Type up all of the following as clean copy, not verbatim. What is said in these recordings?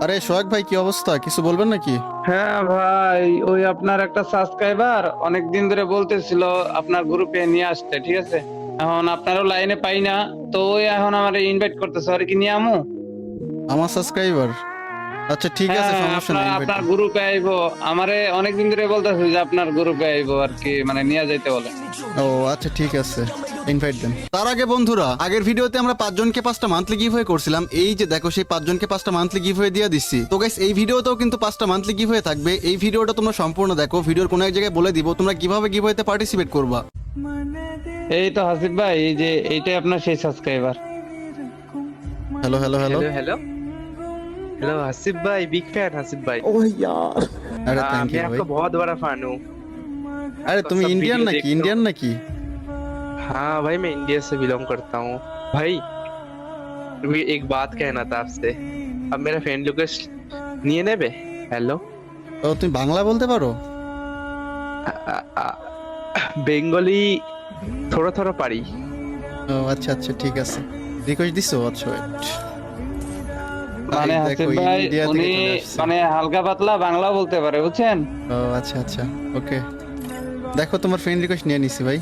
আরে সোহাগ ভাই, কি অবস্থা? কিছু বলবেন নাকি? হ্যাঁ ভাই, ওই আপনার একটা সাবস্ক্রাইবার অনেকদিন ধরে বলতেছিল আপনার গ্রুপে নিয়ে আসতে, ঠিক আছে। এখন আপনারও লাইনে পাই না, তো ওই এখন আমার ইনভাইট করতেছে, আর কি নিয়ে আমু। আমার সাবস্ক্রাইবার? আচ্ছা ঠিক আছে, হ্যাঁ, সমস্যা আপনার নেই, ইনভাইট আপনার দেন। গ্রুপে আইবো। আমারে অনেকদিন ধরে বলতেছে যে আপনার গ্রুপে আইবো আর কি, মানে নিয়ে যাইতে বলে। ও আচ্ছা ঠিক আছে, ইনভাইট দেন। তার আগে বন্ধুরা, আগের ভিডিওতে আমরা 5 জনকে 5টা মান্থলি গিভওয়ে করছিলাম। এই যে দেখো, সেই 5 জনকে 5টা মান্থলি গিভওয়ে দিয়ে দিচ্ছি। তো গাইস, এই ভিডিওতেও কিন্তু 5টা মান্থলি গিভওয়ে থাকবে। এই ভিডিওটা তোমরা সম্পূর্ণ দেখো, ভিডিওর কোনো এক জায়গায় বলে দিব তোমরা কিভাবে গিভওয়েতে পার্টিসিপেট করবা। এই তো হাসিফ ভাই, এই যে এইটাই আপনার সেই subscriber. Hello hello hello. Hello hello hello Haseeb भाई, बिग फैन हसीब भाई। আরে हाँ, থ্যাংক मैं ইউ ভাই। आपका बहुत बड़ा फैन हूँ। আরে आपका তুমি सब ইন্ডিয়ান वीडियो নাকি? देखता हूँ। ইন্ডিয়ান নাকি? हाँ भाई, मैं इंडिया से बिलोंग करता हूँ भाई। भी एक बात कहना था आपसे। अब मेरा फ्रेंड रिक्वेस्ट नहीं है बे। हेलो ও তুমি বাংলা বলতে পারো? বেঙ্গলি থোড়া থোড়া পারি। ও আচ্ছা আচ্ছা ঠিক আছে, রিকোয়েস্ট দিছো? আচ্ছা ওয়েট। মানে হাসিফ ভাই উনি মানে হালকা পাতলা বাংলা বলতে পারে, বুঝছেন। ও আচ্ছা আচ্ছা, ওকে। দেখো, তোমার ফ্রেন্ড রিকোয়েস্ট নিয়ে নিছি ভাই।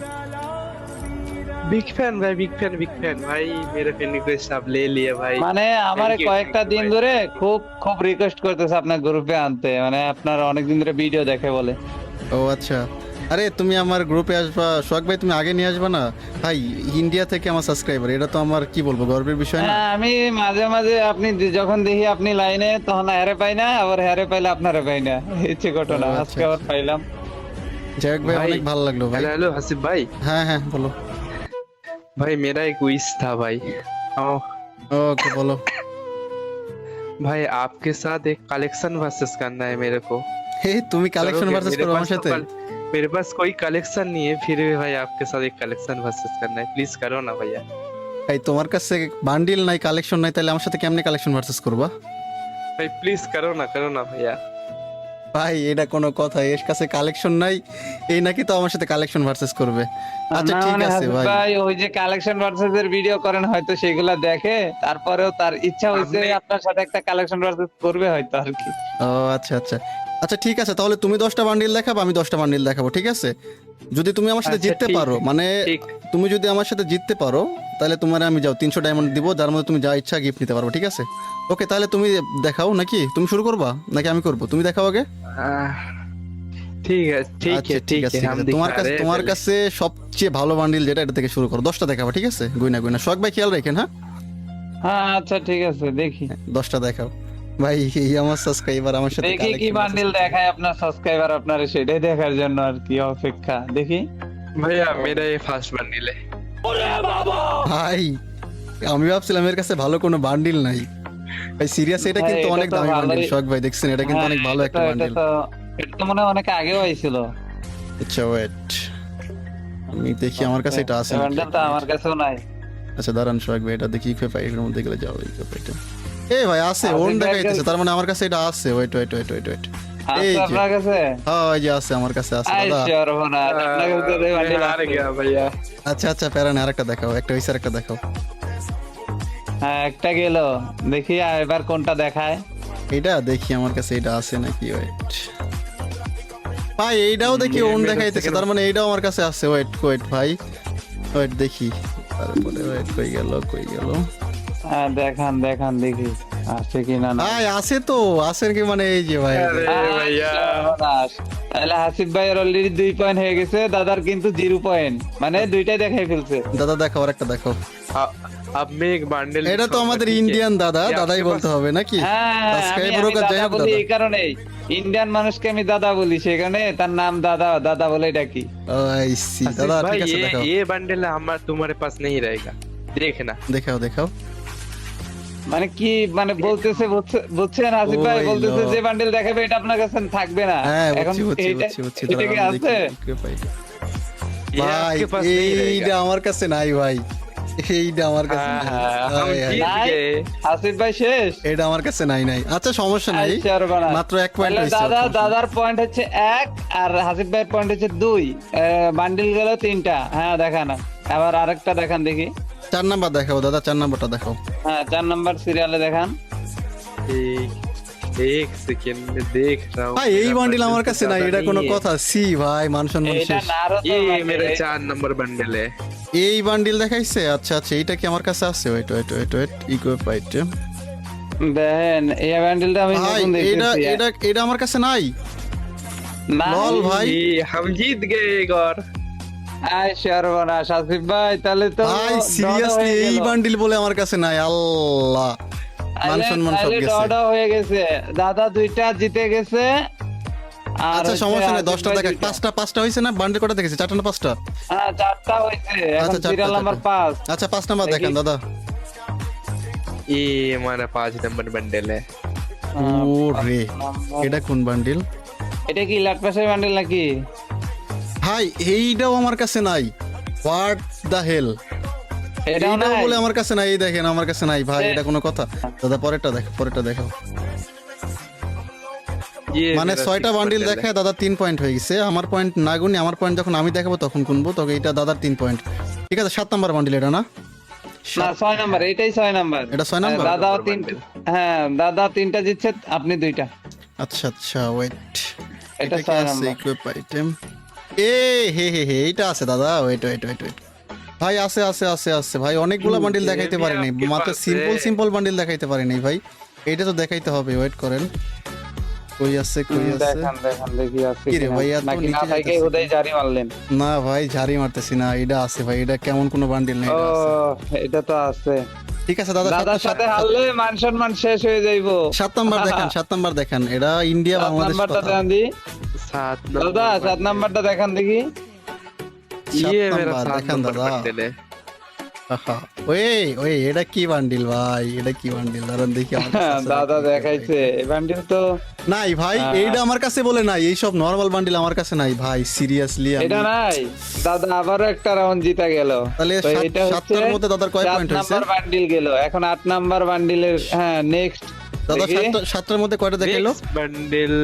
बिग फैन भाई, बिग फैन बिग फैन भाई। मेरा फ्रेंड रिक्वेस्ट आप ले लिए भाई। মানে আমারে Thank you, কয়েকটা thank you দিন ভাই। ধরে খুব খুব রিকোয়েস্ট করতেছে আপনার গ্রুপে আনতে, মানে আপনার অনেকদিন ধরে ভিডিও দেখে বলে। ও আচ্ছা। আরে তুমি আমার গ্রুপে আসবা সোহাগ ভাই, তুমি আগে নিয়ে আসবা না ভাই? ইন্ডিয়া থেকে আমার সাবস্ক্রাইবার, এটা তো আমার কি বলবো, গর্বের বিষয় না? হ্যাঁ, আমি মাঝে মাঝে আপনি যখন দেখি আপনি লাইনে, তখন হ্যারে পাই না, আবার হ্যারে পাইলে আপনারে পাই না, ইচ্ছে ঘটনা। ও, আচ্ছা, আজকে আবার আচ্ছা। পাইলাম। যাই হোক ভাই, ভাই, অনেক ভালো লাগলো ভাই। हेलो हेलो हसीब भाई। হ্যাঁ হ্যাঁ বলো। भाई मेरा एक विश था भाई। ओ, ওকে বলো। भाई आपके साथ एक कलेक्शन वर्सेस करना है मेरे को। হে, তুমি কালেকশন करोगे? ভার্সেস मेरे করো पास আমার तो সাথে? मेरे पास कोई कलेक्शन नहीं है, फिर भी भाई आपके साथ एक कलेक्शन वर्सेस करना है, प्लीज करो ना भैया। ভাই তোমার কাছে বান্ডিল নাই, কালেকশন নাই, তাহলে আমার সাথে কেমনে কালেকশন ভার্সেস করবা? भाई प्लीज करो ना भैया। ভাই এটা কোনো কথা? এর কাছে কালেকশন নাই, এই নাকি তো আমার সাথে কালেকশন ভার্সেস করবে? আচ্ছা না ঠিক মানে আছে হাসিফ ভাই। ভাই, ওই যে কালেকশন ভার্সেস এর ভিডিও করেন, হয়তো সেগুলা দেখে, তারপরেও তার ইচ্ছা হয়েছে আপনি- আপনার সাথে একটা কালেকশন ভার্সেস করবে হয়তো আর কি। ও আচ্ছা আচ্ছা। আচ্ছা ঠিক আছে, তাহলে তুমি 10টা বান্ডিল দেখাবো, আমি 10টা বান্ডিল দেখাবো, ঠিক আছে? যদি তুমি আমার সাথে আচ্ছা, জিততে ঠিক, পারো, মানে ঠিক। তুমি যদি আমার সাথে জিততে পারো, তাহলে তোমার আমি যাও 300 ডায়মন্ড দিব, যার মধ্যে তুমি যা ইচ্ছা গিফট নিতে পারবো, ঠিক আছে? ওকে, তাহলে তুমি দেখাও নাকি? তুমি শুরু করবা নাকি আমি করবো? তুমি দেখাও আগে। आह, ठीक है ठीक আচ্ছা है ঠিক ठीक আছে है, ঠিক हम আছে, दिखा তোমার কাছে रहे हैं তোমার पहले। কাছে সবচেয়ে ভালো বান্ডিল যেটা, এটা থেকে শুরু করো। 10টা দেখাবো, ঠিক আছে? গুইনা গুইনা সোহাগ ভাই খেয়াল রাখেন, হ্যাঁ? হ্যাঁ আচ্ছা ঠিক আছে, দেখি 10টা দেখাও ভাই। এই আমার সাবস্ক্রাইবার আমার সাথে দেখি কি collection বান্ডিল versus- দেখায় আপনার সাবস্ক্রাইবার, আপনার সেটাই দেখার জন্য আর কি অপেক্ষা। দেখি। भैया मेरा ये फर्स्ट बंडल है। ভাই আমি ভাবছিলাম এর কাছে ভালো কোনো বান্ডিল নাই। ভাই সিরিয়াস, এটা ভাই, কিন্তু এটা অনেক তো দামি বান্ডিল ভালোই। সোহাগ ভাই, দেখছেন? এটা কিন্তু হ্যাঁ, অনেক ভালো একটা বান্ডিল। এটা তো মনে হয় অনেক আগেও আইছিল। আচ্ছা ওয়েট, আমি দেখি আমার কাছে এটা আছে নাকি। বান্ডিল তো আমার কাছেও নাই। আচ্ছা দাঁড়ান সোহাগ ভাই, এটা দেখি ইকুইপ এর মধ্যে গেলে যাও ইকুইপ এটা। এই ভাই আছে, আছে ওন ভাই, দেখাইতেছে, তার মানে আমার কাছে এটা আছে। Wait wait wait wait wait, এই আছে যে আপনার কাছে? হ্যাঁ এই যে আছে, আমার কাছে আছে আই দাদা। সর্বনাশ, আপনার কাছে তো এই বান্ডিল हार আছে। गया भैया। আচ্ছা আচ্ছা প্যারা না, আরেকটা দেখাও, একটা হইছে আরেকটা দেখাও। হ্যাঁ, একটা গেল। দেখি এবার কোনটা দেখায়। এটা দেখি আমার কাছে এটা আছে নাকি। ওয়েট ভাই, এইটাও দেখি ওন দেখাইতেছে, তার মানে এইটাও আমার কাছে আছে। ওয়েট ওয়েট ভাই, ওয়েট দেখি, তারপরে ওয়েট কই গেল কই গেল। হ্যাঁ, দেখান দেখান দেখি আছে কিনা। না ভাই আছে তো, আছে কি মানে এই যে ভাই। अरे भैया, সর্বনাশ। তাহলে হাসিফ ভাইয়ের অলরেডি 2 পয়েন্ট হয়ে গেছে, দাদার কিন্তু 0 পয়েন্ট, মানে দুইটাই দেখাই ফেলছে। দাদা দেখাও, আরেকটা দেখাও। अब मैं एक बंडल এটা তো আমাদের ইন্ডিয়ান দাদা, দাদাই বলতে হবে নাকি? হ্যাঁ, সাবস্ক্রাইবার হোক আর যাই দাদা হোক বলি দাদা। এই কারণেই, ইন্ডিয়ান মানুষকে আমি দাদা বলি, সেখানে তার নাম দাদা, দাদা বলে ডাকি। আই সি দাদা, भाई ঠিক আছে দেখাও। ये बंडल हमारे तुम्हारे पास नहीं रहेगा, देखना। দেখাও দেখাও। মানে কি মানে বলতেছে, বুঝছেন হাসিফ ভাই? ওই বলতেছে লো। যে বান্ডেল দেখাবে এটা আপনার কাছে থাকবে না। হ্যাঁ এখন বুঝছি বুঝছি এইটা বুঝছি বুঝছি, এটা কি দাঁড়াও আমি আছে? দেখি equip পাই। ये ভাই आपके पास नहीं এইটা रहेगा। আমার কাছে নাই ভাই, এইটা আমার কাছে हाँ, নাই। हाँ, हम হায়, হায়। जीत নাই? गए। হাসিফ ভাই শেষ। এটা আমার কাছে নাই নাই। আচ্ছা সমস্যা নাই, আই সর্বনাশ। মাত্র 1 পয়েন্ট তাহলে হইছে। দাদার পয়েন্ট হচ্ছে 1 আর হাসিফ ভাইয়ের পয়েন্ট হচ্ছে 2। বান্ডিল গেল 3টা। হ্যাঁ দেখান, আবার আরেকটা দেখান দেখি। 4 নাম্বার দেখাও দাদা, 4 নাম্বারটা দেখাও। হ্যাঁ, 4 নাম্বার সিরিয়ালে দেখান। ठीक एक सेकंड में देख रहा हूँ ভাই এই मेरा বান্ডিল bundle আমার तो কাছে নাই, ज्यादा এটা কোনো नहीं है। কথা? সি ভাই, মান সম্মান এটা শেষ। নারুতো ये bundle, मेरा 4 नंबर बंडल है। এই বান্ডিল দেখাইছে? আচ্ছা আচ্ছা, এইটা কি আমার কাছে আছে? Wait wait wait wait, equip item. দেখেন এই বান্ডিলটা আমি ভাই নতুন এটা দেখতেছি। এটা এটা আমার কাছে নাই। না লল ভাই, ये हम जीत गए एक और। আয় সর্বনাশ আসিফ ভাই, তাহলে তো ভাই draw সিরিয়াসলি হয়ে এই গেল। বান্ডিল বলে আমার কাছে নাই। আল্লাহ, মান সম্মান সব তাহলে গেছে। draw হয়ে গেছে, দাদা 2টা জিতে গেছে। আর আচ্ছা হচ্ছে সমস্যা নাই, আসিফ 10টা ভাই দেখা, 2টা। 5টা হয়েছে না? বান্ডিল কটা দেখেছে? 4টা না 5টা? হ্যাঁ 4টা হয়েছে, এখন আচ্ছা, 4টা, সিরিয়াল নাম্বার 5। আচ্ছা 5 নাম্বার দেখি। দেখেন দাদা। ये हमारा 5 नंबर बंडल है। ও রে, এটা কোন বান্ডিল? এটা কি লাট পাশের বান্ডিল নাকি? ভাই এইটাও আমার কাছে নাই। হোয়াট দা হেল, এটাও এইটাও নাই? বলে আমার কাছে নাই। এই দেখেন আমার কাছে নাই ভাই, এ- এটা কোনো কথা? দাদা পরেরটা দেখো, পরেরটা দেখো। ये মানে मेरा 6টা 6 বান্ডিল bundle है। দেখায় দাদা 3 পয়েন্ট হয়ে গেছে। আমার পয়েন্ট না গুনি, আমার পয়েন্ট যখন আমি দেখাবো তখন গুনবো, তবে এটা দাদার 3 পয়েন্ট। ঠিক আছে, 7 নাম্বার বান্ডিল এটা না? না 6 নাম্বার, এটাই 6 নাম্বার। এটা 6 নাম্বার? দাদা নম্বর 3, bundle। হ্যাঁ দাদা 3টা জিতছে, আপনি 2টা। আচ্ছা আচ্ছা ওয়েট, এটা এটা কি 6 আছে? নাম্বার। Equip item. এ হে হে হে, এইটা আছে দাদা। ওয়েট ওয়েট ওয়েট ওয়েট ভাই, আছে আছে আছে আছে ভাই, অনেকগুলো বান্ডিল ये দেখাইতে भी পারিনি, आपके মাত্র पास সিম্পল है। সিম্পল বান্ডিল দেখাইতে পারিনি ভাই। এইটা তো দেখাইতে হবে, ওয়েট করেন। কই আছে কই আছে? দেখান দেখান দেখি আছে কি রে কিনা। ভাই, এত নাকি না নিচে থেকে যাইতাছে? হুদাই জারি মারলেন? না ভাই ঝাড়ি মারতেছি না, এটা আছে ভাই। এটা কেমন কোনো বান্ডিল নেই, ও এটা আছে। এটা তো আছে। ঠিক আছে দাদা, দাদার সাথে হারলে মান সম্মান শেষ হয়ে যাইবো। 7 নাম্বার দেখেন, 7 নাম্বার দেখেন। এটা ইন্ডিয়া 7 বাংলাদেশ নাম্বারটা কথা। দেখান দি 7 দাদা, 7 নাম্বারটা দেখান দেখি। 7 ये मेरा নাম্বার 7 দেখেন नंबर দাদা। बंडल है। আহা, ওই ওই এটা কি বান্ডিল ভাই? এটা কি বান্ডিল? দাঁড়ান দেখি আমার কাছে আছে দাদা নাকি। দেখাইছে এই বান্ডিল তো নাই ভাই, এইটা আমার কাছে বলে নাই। এই সব নরমাল বান্ডিল আমার কাছে নাই ভাই, সিরিয়াসলি। এটা নাই। দাদা আবারও একটা রাউন্ড জিতা গেল। তাহলে তো 7 এটা হচ্ছে টার মধ্যে দাদার কয় 7 পয়েন্ট হয়েছে? নাম্বার বান্ডিল গেল, এখন 8 নাম্বার বান্ডিলের হ্যাঁ নেক্সট দাদা 7টার মধ্যে কয়টা দেখাইলো? Next bundle।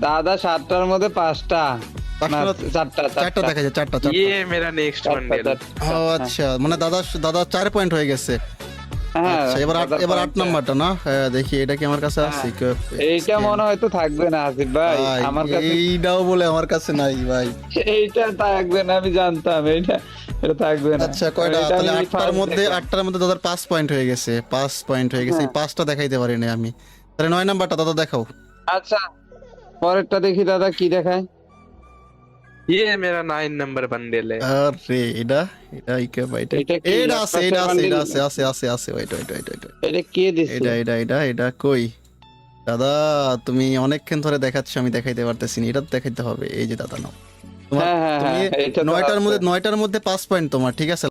দাদা 7টার মধ্যে 5টা না 4টা 4টা দেখাইছে, 4টা। ये मेरा नेक्সট बंडल। ও আচ্ছা, মানে দাদা 4 পয়েন্ট হয়ে গেছে। হ্যাঁ আচ্ছা এবার দাদার এবার 8 পয়েন্টটা। নাম্বারটা না? হ্যাঁ দেখি, এটা কি আমার কাছে আছে? এইটা মনে হয়তো থাকবে না আসিফ ভাই, ভাই, আমার কাছে এইটাও বলে আমার কাছে নাই ভাই। এইটা থাকবে না, আমি জানতাম এটা এটা থাকবে না। আচ্ছা কয়টা? এটা তাহলে আমি 8টার first মধ্যে দেখলাম। 8টার মধ্যে দাদার 5 পয়েন্ট হয়ে গেছে, 5 পয়েন্ট হয়ে গেছে। এই 5টা দেখাইতে পারিনি আমি। তাহলে 9 নাম্বারটা দাদা দেখাও। আচ্ছা পরেরটা দেখি দাদা কি দেখায়। ये मेरा 9 नंबर बंडल है। আরে এটা এটা ইকে ভাই, এটা কি? এটা আছে, এটা আছে, bundle? এটা আছে আছে আছে আছে। ওয়েট ওয়েট ওয়েট ওয়েট, এটা কে দিছে? এটা এটা এটা এটা কই দাদা? তুমি অনেকক্ষণ ধরে দেখাচ্ছ, আমি দেখাইতে পারতেছি না। এটা তো দেখাইতে হবে। এই যে দাদা নাও তোমার, হ্যাঁ, হ্যাঁ, তুমি হ্যাঁ, এটা তো 9টার আছে। মধ্যে 9টার মধ্যে 5 পয়েন্ট তোমার, ঠিক আছে।